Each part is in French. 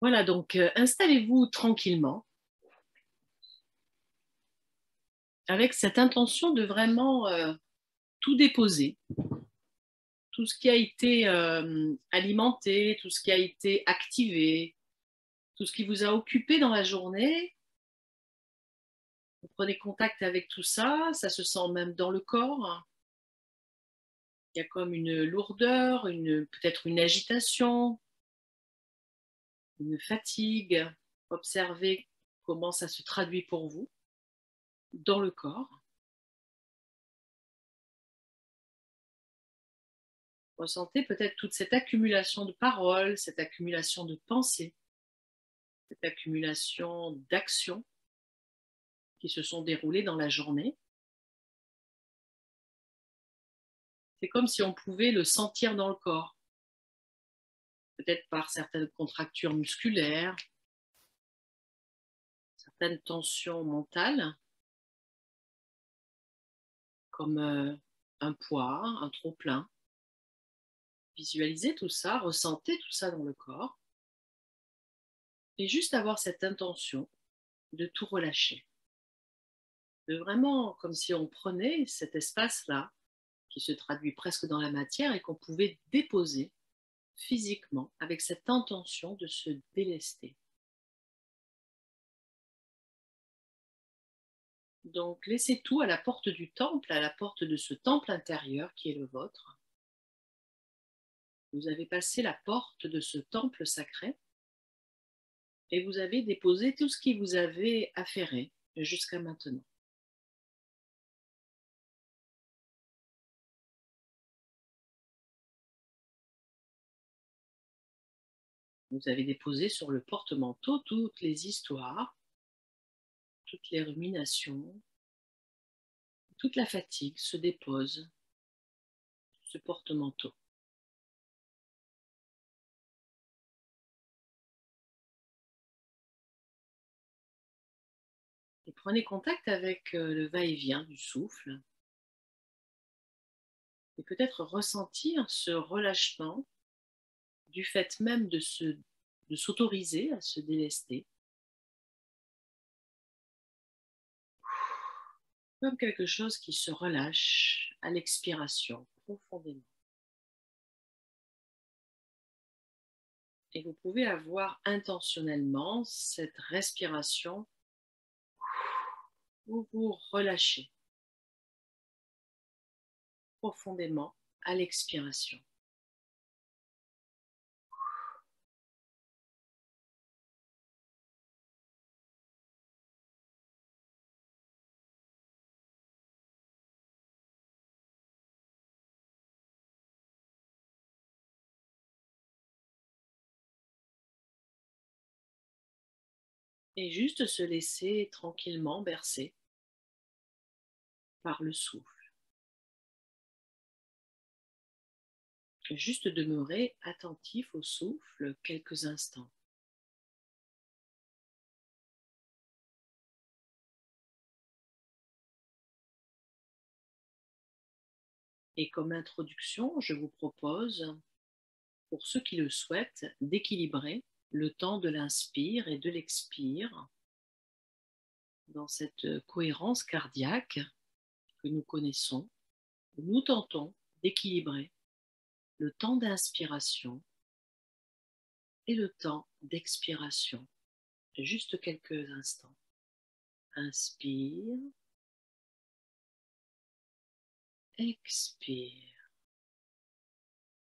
Voilà, donc installez-vous tranquillement avec cette intention de vraiment tout déposer, tout ce qui a été alimenté, tout ce qui a été activé, tout ce qui vous a occupé dans la journée. Vous prenez contact avec tout ça, ça se sent même dans le corps. Il y a comme une lourdeur, peut-être une agitation, une fatigue. Observez comment ça se traduit pour vous dans le corps. Ressentez peut-être toute cette accumulation de paroles, cette accumulation de pensées, cette accumulation d'actions qui se sont déroulées dans la journée. C'est comme si on pouvait le sentir dans le corps, peut-être par certaines contractures musculaires, certaines tensions mentales, comme un poids, un trop-plein. Visualisez tout ça, ressentez tout ça dans le corps, et juste avoir cette intention de tout relâcher. De vraiment, comme si on prenait cet espace-là, qui se traduit presque dans la matière, et qu'on pouvait déposer physiquement avec cette intention de se délester. Donc laissez tout à la porte du temple, à la porte de ce temple intérieur qui est le vôtre. Vous avez passé la porte de ce temple sacré et vous avez déposé tout ce qui vous avait affairé jusqu'à maintenant. Vous avez déposé sur le porte-manteau toutes les histoires, toutes les ruminations, toute la fatigue se dépose sur ce porte-manteau. Et prenez contact avec le va-et-vient du souffle et peut-être ressentir ce relâchement du fait même de s'autoriser à se délester, comme quelque chose qui se relâche à l'expiration profondément. Et vous pouvez avoir intentionnellement cette respiration où vous relâchez profondément à l'expiration. Et juste se laisser tranquillement bercer par le souffle. Juste demeurer attentif au souffle quelques instants. Et comme introduction, je vous propose, pour ceux qui le souhaitent, d'équilibrer le temps de l'inspire et de l'expire dans cette cohérence cardiaque que nous connaissons. Nous tentons d'équilibrer le temps d'inspiration et le temps d'expiration. Juste quelques instants. Inspire, expire.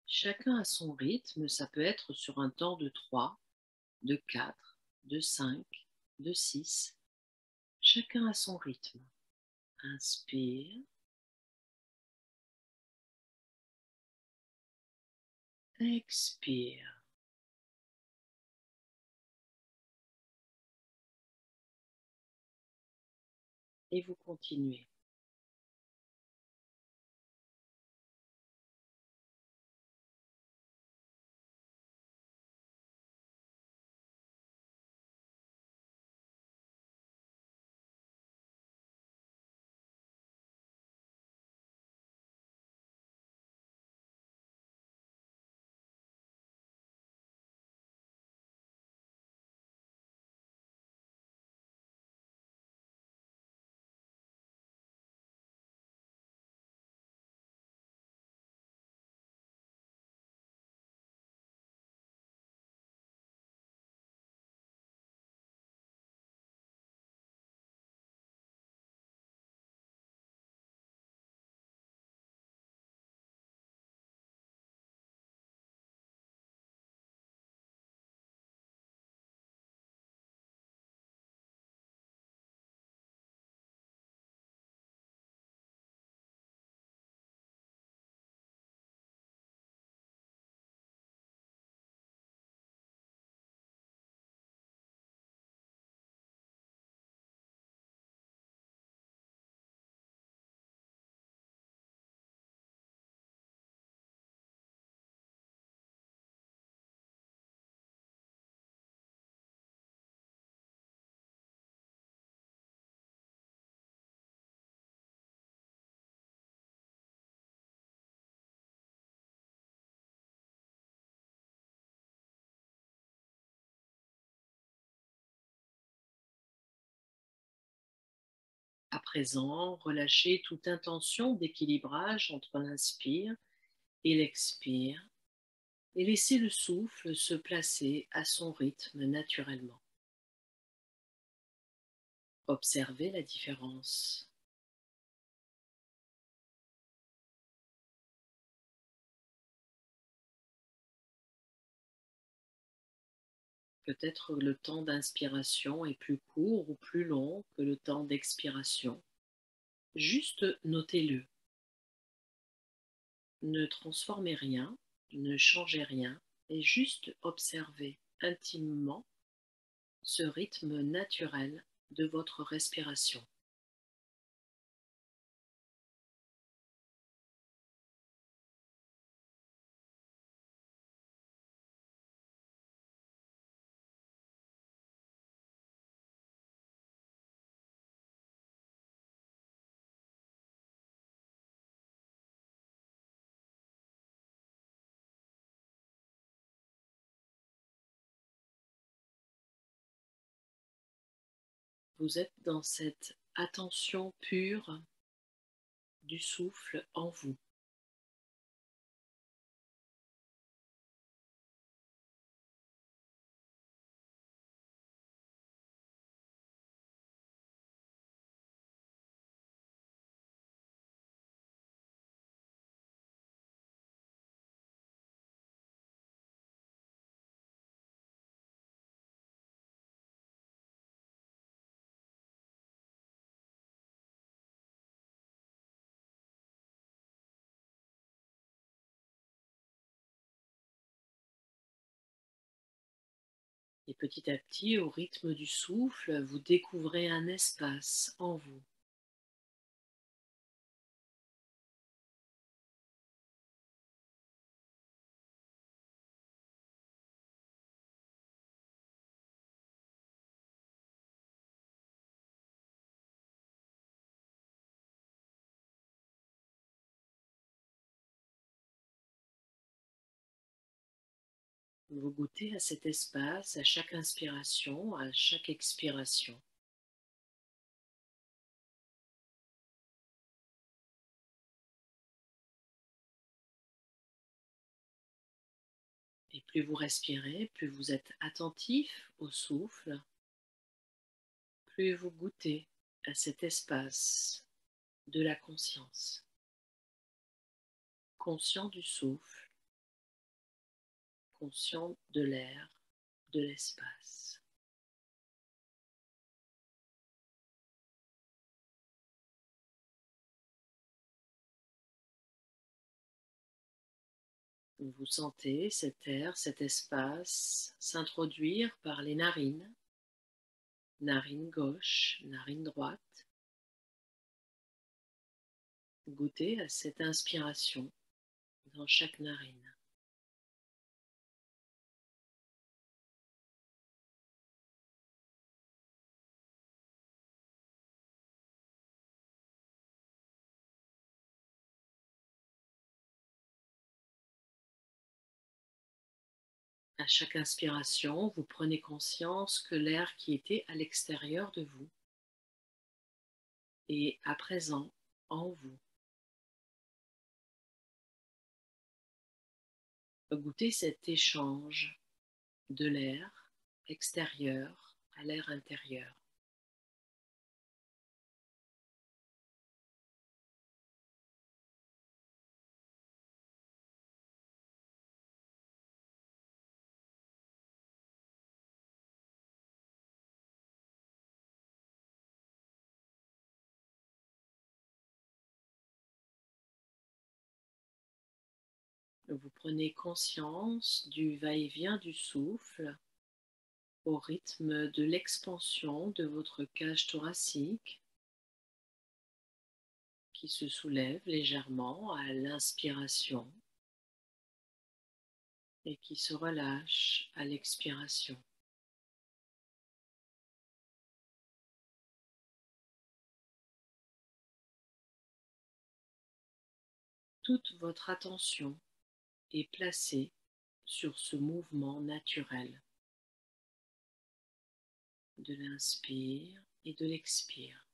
Chacun a son rythme, ça peut être sur un temps de 3, de 4, de 5, de 6. Chacun a son rythme. Inspire, expire. Et vous continuez. présent, relâchez toute intention d'équilibrage entre l'inspire et l'expire et laissez le souffle se placer à son rythme naturellement. Observez la différence. Peut-être le temps d'inspiration est plus court ou plus long que le temps d'expiration. Juste notez-le. Ne transformez rien, ne changez rien et juste observez intimement ce rythme naturel de votre respiration. Vous êtes dans cette attention pure du souffle en vous. Et petit à petit, au rythme du souffle, vous découvrez un espace en vous. Vous goûtez à cet espace à chaque inspiration, à chaque expiration. Et plus vous respirez, plus vous êtes attentif au souffle, plus vous goûtez à cet espace de la conscience, conscient du souffle, conscient de l'air, de l'espace. Vous sentez cet air, cet espace s'introduire par les narines, narine gauche, narine droite. Goûtez à cette inspiration dans chaque narine. À chaque inspiration, vous prenez conscience que l'air qui était à l'extérieur de vous est à présent en vous. Goûtez cet échange de l'air extérieur à l'air intérieur. Vous prenez conscience du va-et-vient du souffle au rythme de l'expansion de votre cage thoracique qui se soulève légèrement à l'inspiration et qui se relâche à l'expiration. Toute votre attention est placée sur ce mouvement naturel de l'inspire et de l'expire.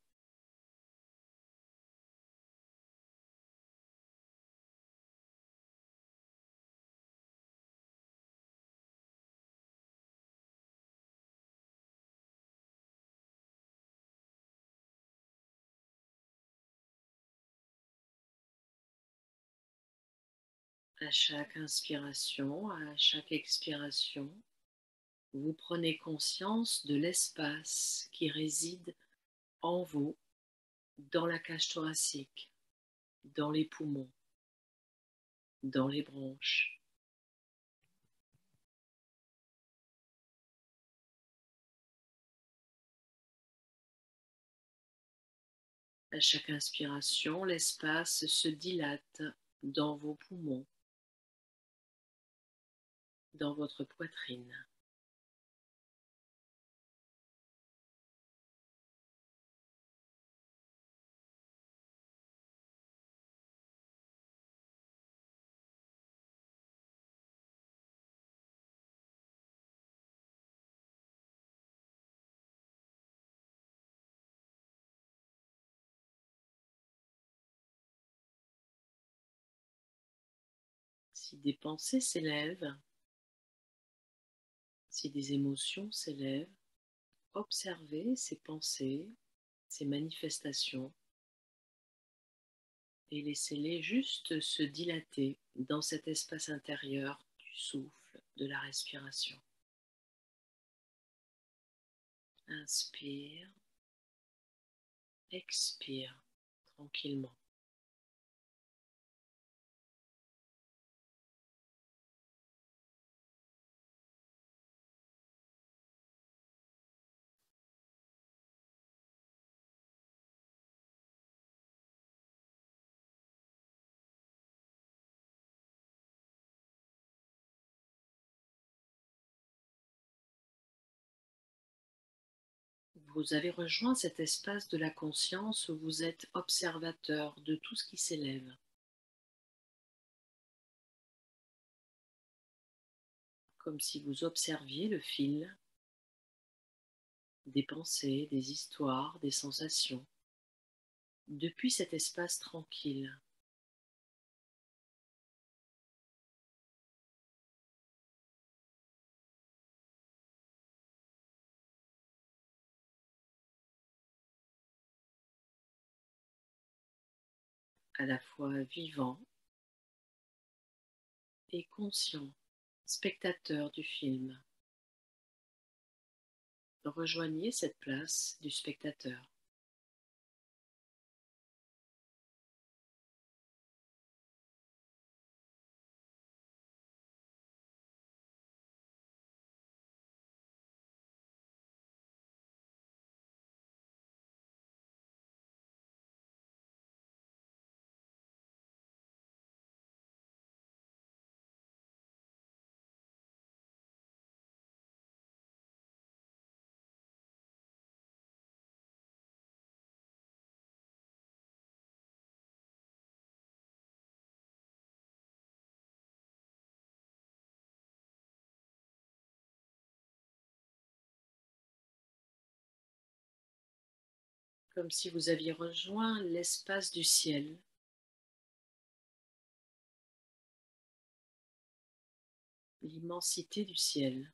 À chaque inspiration, à chaque expiration, vous prenez conscience de l'espace qui réside en vous, dans la cage thoracique, dans les poumons, dans les bronches. À chaque inspiration, l'espace se dilate dans vos poumons, dans votre poitrine. Si des pensées s'élèvent, si des émotions s'élèvent, observez ces pensées, ces manifestations et laissez-les juste se dilater dans cet espace intérieur du souffle, de la respiration. Inspire, expire tranquillement. Vous avez rejoint cet espace de la conscience où vous êtes observateur de tout ce qui s'élève, comme si vous observiez le fil des pensées, des histoires, des sensations, depuis cet espace tranquille. À la fois vivant et conscient, spectateur du film. Rejoignez cette place du spectateur. Comme si vous aviez rejoint l'espace du ciel, l'immensité du ciel.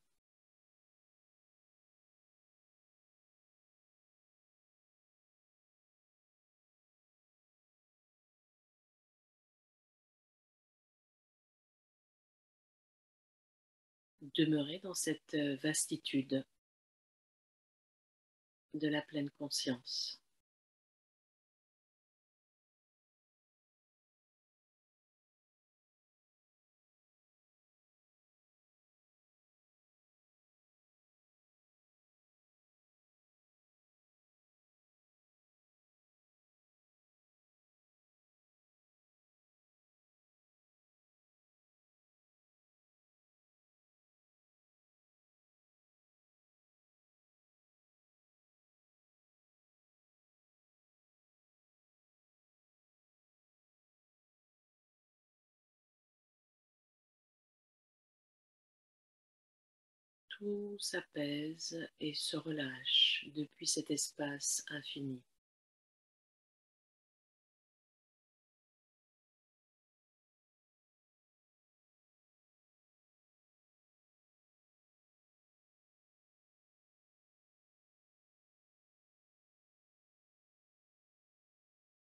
Demeurez dans cette vastitude de la pleine conscience. Tout s'apaise et se relâche depuis cet espace infini.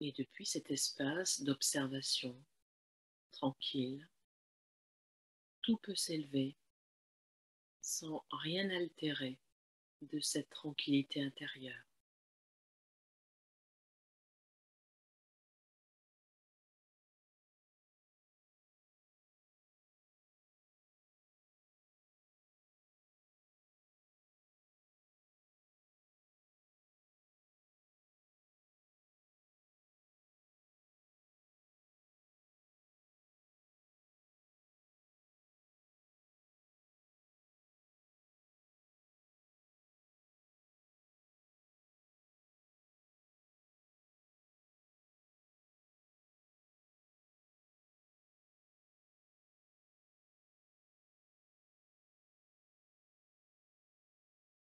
Et depuis cet espace d'observation tranquille, tout peut s'élever sans rien altérer de cette tranquillité intérieure.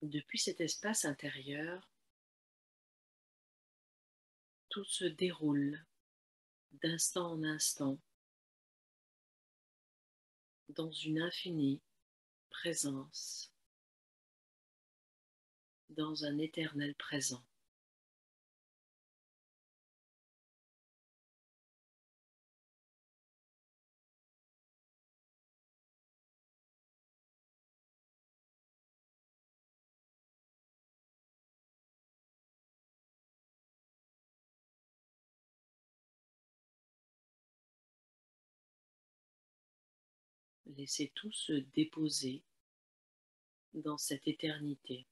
Depuis cet espace intérieur, tout se déroule d'instant en instant dans une infinie présence, dans un éternel présent. Laissez tout se déposer dans cette éternité.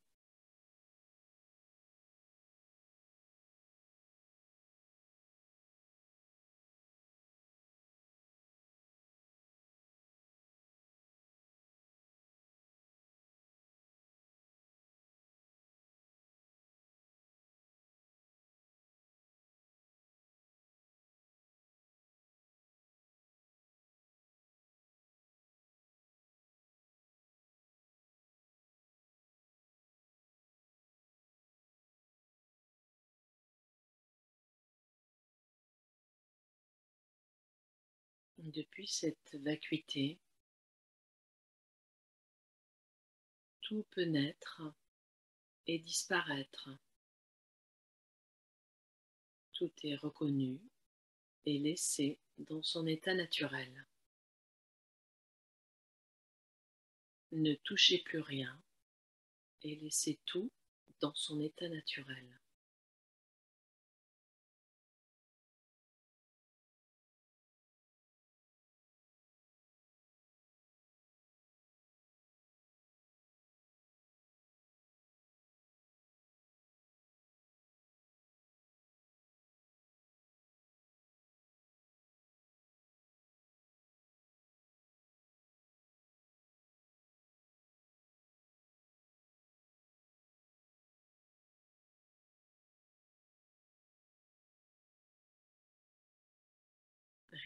Depuis cette vacuité, tout peut naître et disparaître. Tout est reconnu et laissé dans son état naturel. Ne touchez plus rien et laissez tout dans son état naturel.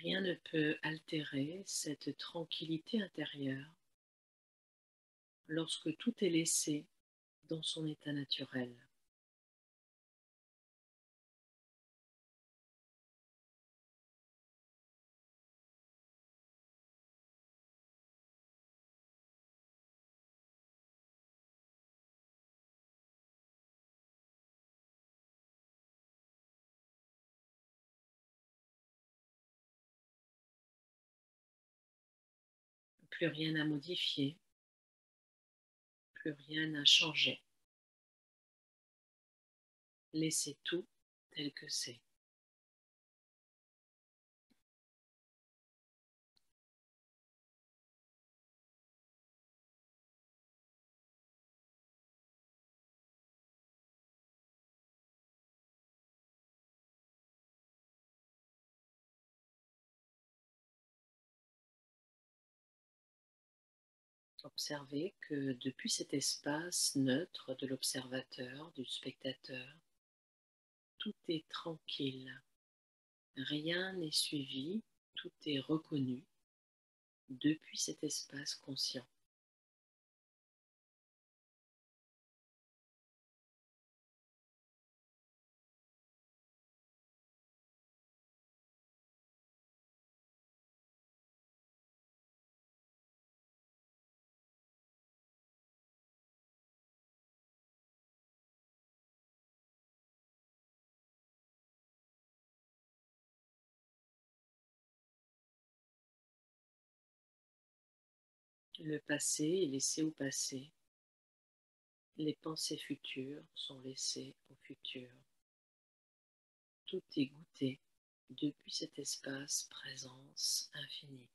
Rien ne peut altérer cette tranquillité intérieure lorsque tout est laissé dans son état naturel. Plus rien à modifier, plus rien à changer. Laissez tout tel que c'est. Observez que depuis cet espace neutre de l'observateur, du spectateur, tout est tranquille. Rien n'est suivi, tout est reconnu depuis cet espace conscient. Le passé est laissé au passé. Les pensées futures sont laissées au futur. Tout est goûté depuis cet espace présence infinie.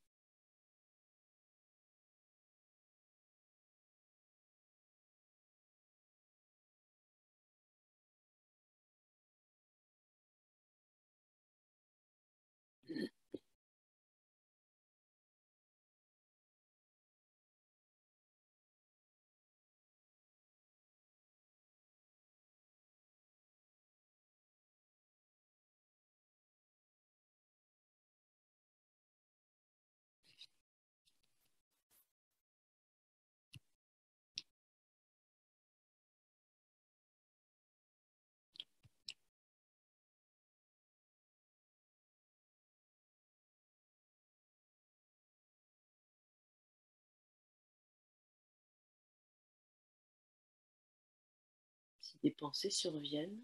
Si des pensées surviennent,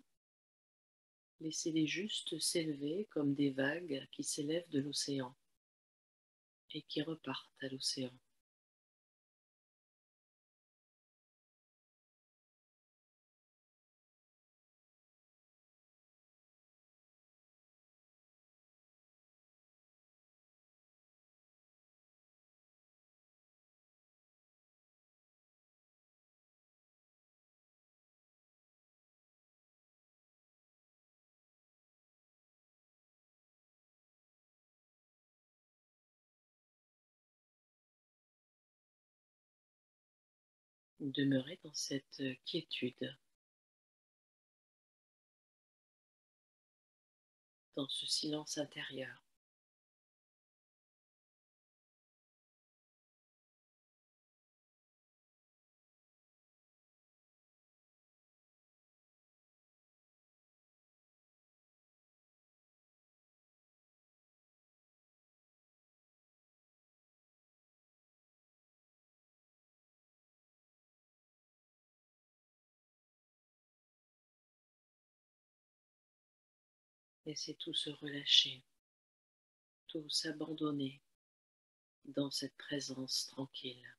laissez-les juste s'élever comme des vagues qui s'élèvent de l'océan et qui repartent à l'océan. Demeurez dans cette quiétude, dans ce silence intérieur. Laissez tout se relâcher, tout s'abandonner dans cette présence tranquille.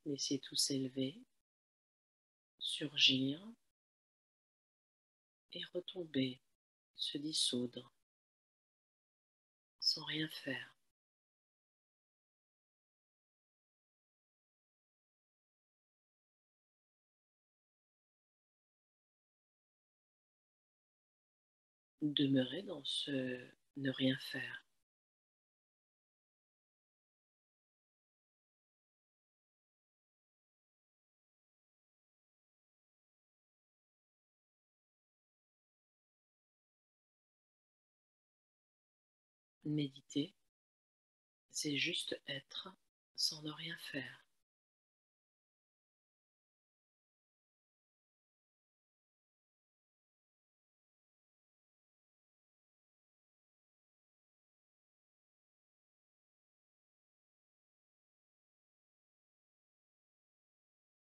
Laissez tout s'élever, surgir et retomber, se dissoudre, sans rien faire. Demeurez dans ce ne rien faire. Méditer, c'est juste être sans ne rien faire.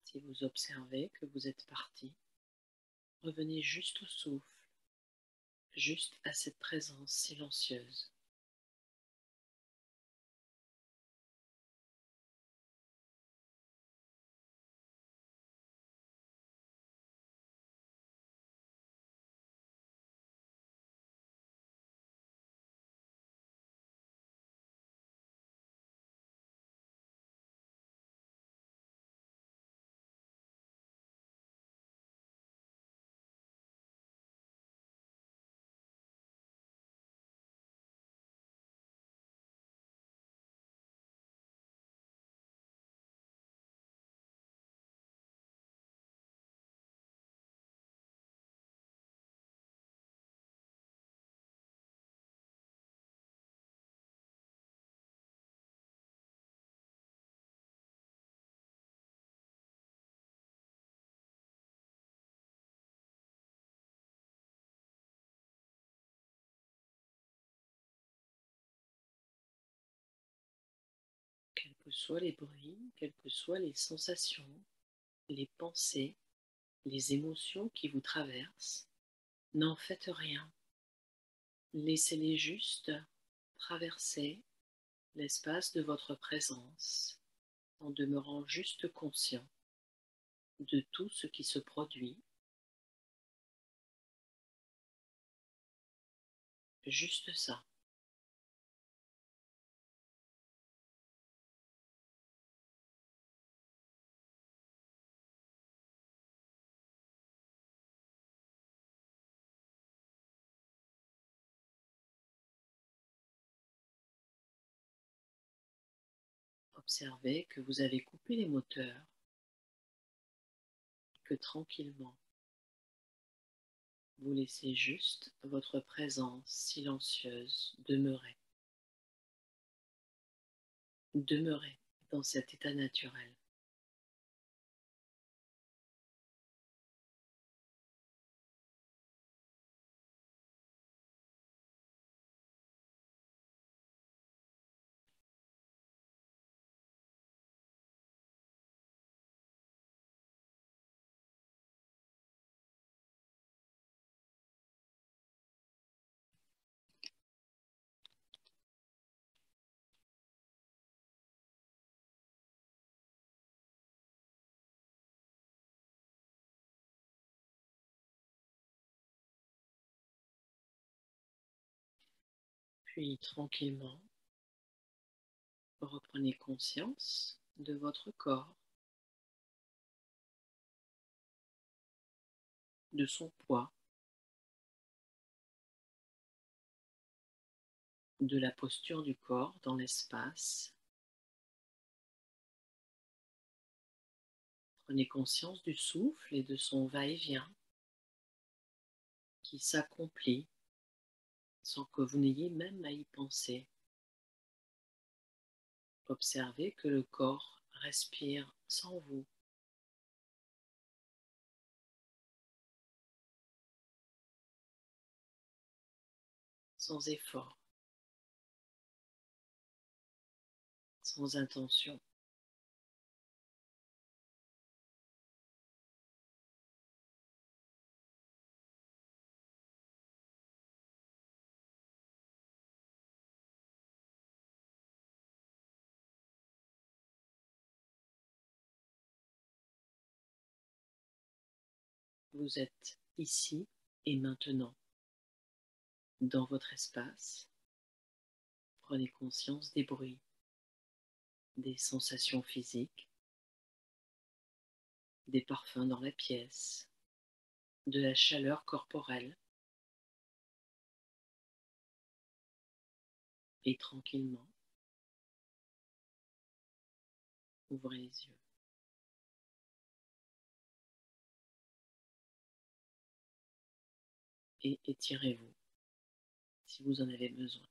Si vous observez que vous êtes parti, revenez juste au souffle, juste à cette présence silencieuse. soient les bruits, quelles que soient les sensations, les pensées, les émotions qui vous traversent, n'en faites rien. Laissez-les juste traverser l'espace de votre présence en demeurant juste conscient de tout ce qui se produit, juste ça. Observez que vous avez coupé les moteurs, que tranquillement, vous laissez juste votre présence silencieuse demeurer. Demeurez dans cet état naturel. Puis tranquillement, reprenez conscience de votre corps, de son poids, de la posture du corps dans l'espace. Prenez conscience du souffle et de son va-et-vient qui s'accomplit sans que vous n'ayez même à y penser. Observez que le corps respire sans vous, sans effort, sans intention. Vous êtes ici et maintenant, dans votre espace. Prenez conscience des bruits, des sensations physiques, des parfums dans la pièce, de la chaleur corporelle. Et tranquillement, ouvrez les yeux et étirez-vous si vous en avez besoin.